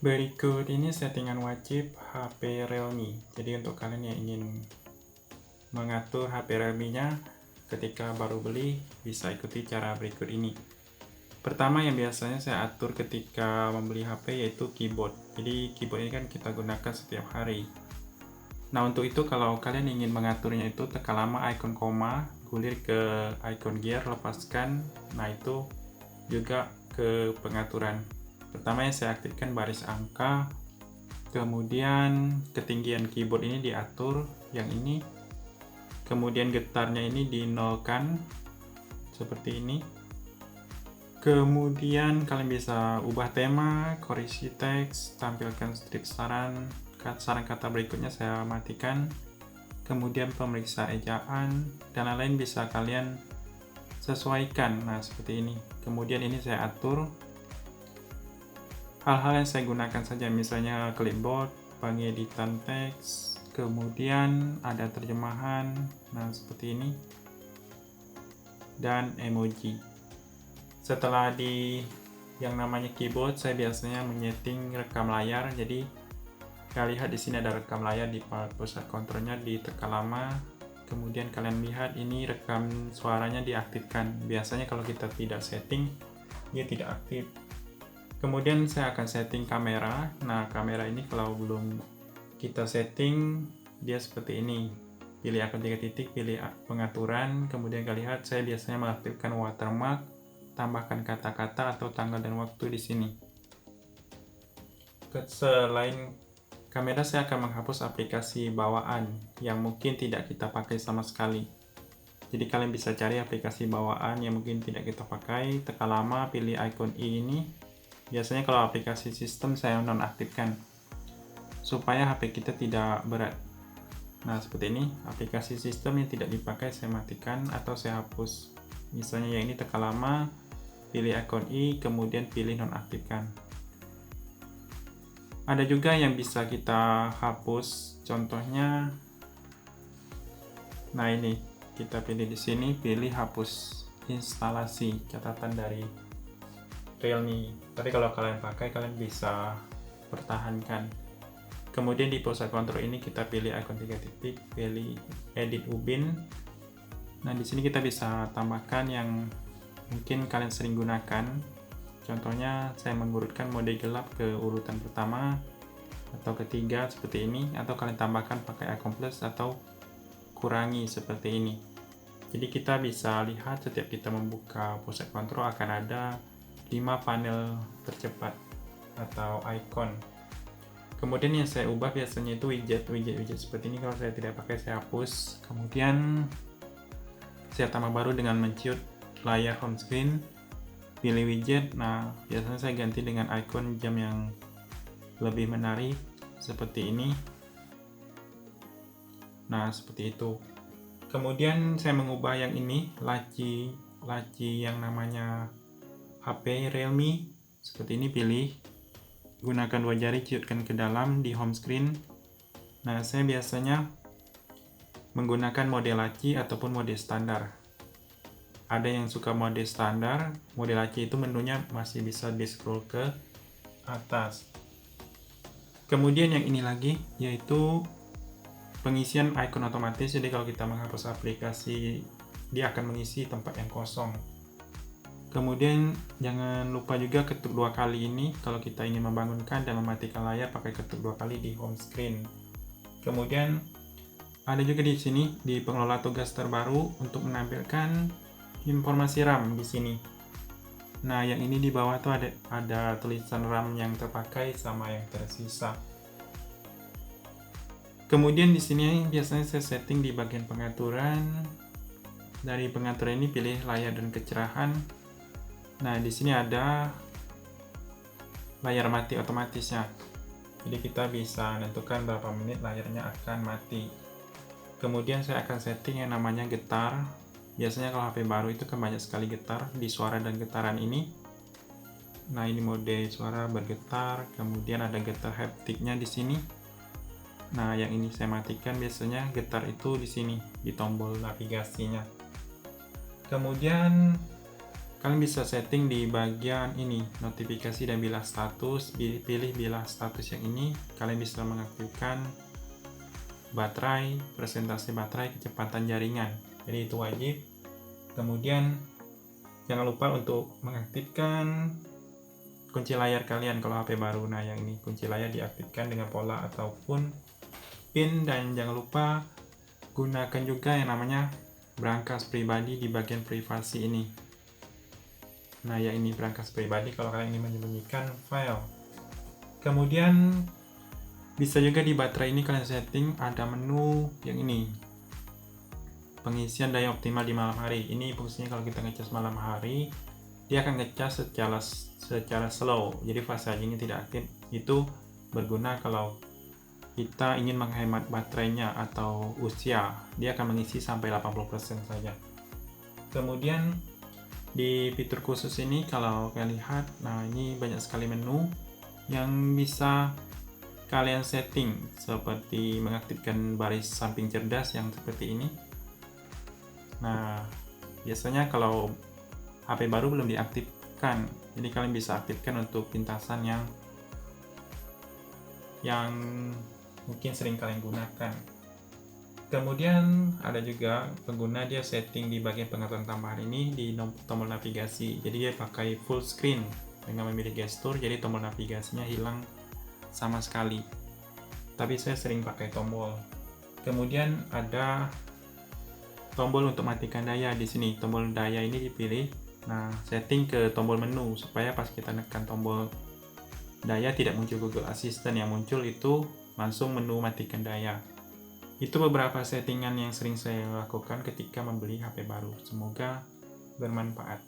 Berikut ini settingan wajib HP Realme. Jadi untuk kalian yang ingin mengatur HP Realme-nya ketika baru beli, bisa ikuti cara berikut ini. Pertama yang biasanya saya atur ketika membeli HP yaitu keyboard. Jadi keyboard ini kan kita gunakan setiap hari. Nah untuk itu kalau kalian ingin mengaturnya itu tekan lama icon koma, gulir ke icon gear, lepaskan. Nah itu juga ke pengaturan. Pertama yang saya aktifkan baris angka, kemudian ketinggian keyboard ini diatur yang ini, kemudian getarnya ini dinolkan seperti ini. Kemudian kalian bisa ubah tema, korisi teks, tampilkan strip saran kata berikutnya saya matikan, kemudian pemeriksa ejaan dan lain-lain bisa kalian sesuaikan. Nah seperti ini. Kemudian ini saya atur hal-hal yang saya gunakan saja, misalnya clipboard, pengeditan teks, kemudian ada terjemahan, nah seperti ini, dan emoji. Setelah di yang namanya keyboard, saya biasanya menyeting rekam layar. Jadi kalian lihat di sini ada rekam layar di pusat kontrolnya, ditekan lama, kemudian kalian lihat ini rekam suaranya diaktifkan. Biasanya kalau kita tidak setting, dia tidak aktif. Kemudian saya akan setting kamera. Nah kamera ini kalau belum kita setting, dia seperti ini. Pilih icon 3 titik, pilih pengaturan, kemudian kalian lihat saya biasanya mengaktifkan watermark, tambahkan kata-kata atau tanggal dan waktu di sini. Selain kamera, saya akan menghapus aplikasi bawaan yang mungkin tidak kita pakai sama sekali. Jadi kalian bisa cari aplikasi bawaan yang mungkin tidak kita pakai, tekan lama, pilih icon i ini. Biasanya kalau aplikasi sistem saya nonaktifkan supaya HP kita tidak berat. Nah seperti ini, aplikasi sistem yang tidak dipakai saya matikan atau saya hapus. Misalnya yang ini tekan lama, pilih icon i, kemudian pilih nonaktifkan. Ada juga yang bisa kita hapus, contohnya, nah ini kita pilih di sini, pilih hapus instalasi catatan dari Realme. Tapi kalau kalian pakai, kalian bisa pertahankan. Kemudian di pusat kontrol ini kita pilih icon 3 titik, pilih edit ubin. Nah di sini kita bisa tambahkan yang mungkin kalian sering gunakan. Contohnya saya mengurutkan mode gelap ke urutan pertama atau ketiga seperti ini, atau kalian tambahkan pakai icon plus atau kurangi seperti ini. Jadi kita bisa lihat setiap kita membuka pusat kontrol akan ada 5 panel tercepat atau icon. Kemudian yang saya ubah biasanya itu widget seperti ini. Kalau saya tidak pakai, saya hapus. Kemudian saya tambah baru dengan menciut layar home screen, pilih widget. Nah biasanya saya ganti dengan icon jam yang lebih menarik seperti ini. Nah seperti itu. Kemudian saya mengubah yang ini, laci yang namanya HP Realme seperti ini. Pilih, gunakan 2 jari, ciutkan ke dalam di home screen. Nah saya biasanya menggunakan mode laci ataupun mode standar. Ada yang suka mode standar, mode laci itu menunya masih bisa di scroll ke atas. Kemudian yang ini lagi yaitu pengisian icon otomatis. Jadi kalau kita menghapus aplikasi, dia akan mengisi tempat yang kosong. Kemudian jangan lupa juga ketuk 2 kali ini kalau kita ingin membangunkan dan mematikan layar, pakai ketuk 2 kali di home screen. Kemudian ada juga di sini di pengelola tugas terbaru untuk menampilkan informasi RAM di sini. Nah, yang ini di bawah tuh ada tulisan RAM yang terpakai sama yang tersisa. Kemudian di sini biasanya saya setting di bagian pengaturan. Dari pengaturan ini pilih layar dan kecerahan. Nah, di sini ada layar mati otomatisnya. Jadi kita bisa menentukan berapa menit layarnya akan mati. Kemudian saya akan setting yang namanya getar. Biasanya kalau HP baru itu kan banyak sekali getar di suara dan getaran ini. Nah, ini mode suara bergetar, kemudian ada getar haptiknya di sini. Nah, yang ini saya matikan, biasanya getar itu di sini di tombol navigasinya. Kemudian Kalian bisa setting di bagian ini, notifikasi dan bilas status. Pilih bilas status yang ini, kalian bisa mengaktifkan baterai, presentasi baterai, kecepatan jaringan. Jadi itu wajib. Kemudian jangan lupa untuk mengaktifkan kunci layar kalian kalau HP baru. Nah, yang ini kunci layar diaktifkan dengan pola ataupun pin, dan jangan lupa gunakan juga yang namanya brankas pribadi di bagian privasi ini. Nah, ya ini brankas pribadi kalau kalian ingin menyembunyikan file. Kemudian bisa juga di baterai ini kalian setting ada menu yang ini, pengisian daya optimal di malam hari. Ini fungsinya kalau kita ngecas malam hari, dia akan ngecas secara slow, jadi fast charging tidak aktif. Itu berguna kalau kita ingin menghemat baterainya atau usia, dia akan mengisi sampai 80% saja. Kemudian di fitur khusus ini kalau kalian lihat, nah ini banyak sekali menu yang bisa kalian setting, seperti mengaktifkan baris samping cerdas yang seperti ini. Nah, biasanya kalau HP baru belum diaktifkan, jadi kalian bisa aktifkan untuk pintasan yang mungkin sering kalian gunakan. Kemudian ada juga pengguna dia setting di bagian pengaturan tambahan ini di tombol navigasi. Jadi dia pakai full screen dengan memilih gestur, jadi tombol navigasinya hilang sama sekali. Tapi saya sering pakai tombol. Kemudian ada tombol untuk matikan daya di sini. Tombol daya ini dipilih. Nah, setting ke tombol menu supaya pas kita tekan tombol daya tidak muncul Google Assistant, yang muncul itu langsung menu matikan daya. Itu beberapa settingan yang sering saya lakukan ketika membeli HP baru. Semoga bermanfaat.